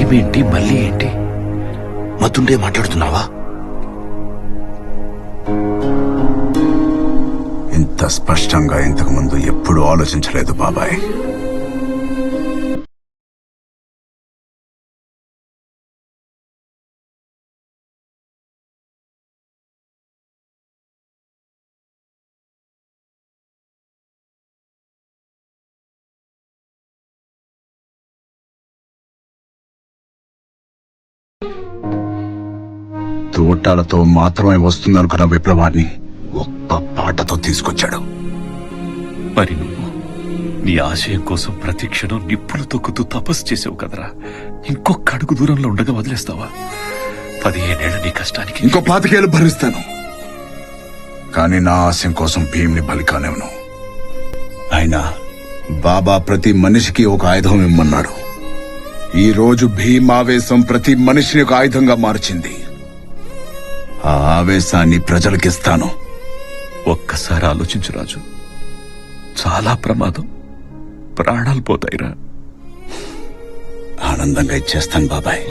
భయమేంటి మళ్ళీ ఏంటి? మతుండే మాట్లాడుతున్నావా? ఇంత స్పష్టంగా ఇంతకు ముందు ఎప్పుడూ ఆలోచించలేదు బాబాయ్. తోటాలతో మాత్రమే వస్తుందనుకున్న విప్లవాన్ని ఒక్క పాటతో తీసుకొచ్చాడు. మరి నువ్వు నీ ఆశయం కోసం ప్రతి క్షణం నిప్పులు తొక్కుతూ తపస్సు చేసావు కదరా. ఇంకొక అడుగు దూరంలో ఉండగా వదిలేస్తావా? 15 ఏళ్ల నీ కష్టానికి ఇంకో 25 ఏళ్ళు భరిస్తాను, కానీ నా ఆశయం కోసం భీమ్ని బలికానేవను. ఆయన బాబా ప్రతి మనిషికి ఒక ఆయుధం ఇమ్మన్నాడు. ఈ రోజు భీమ్ ఆవేశం ప్రతి మనిషిని ఒక ఆయుధంగా మార్చింది. ఆ ఆవేశాన్ని ప్రజలకిస్తాను. ఒక్కసారి ఆలోచించు రాజు, చాలా ప్రమాదం, ప్రాణాలు పోతాయిరా. ఆనందంగా ఇచ్చేస్తాను బాబాయ్.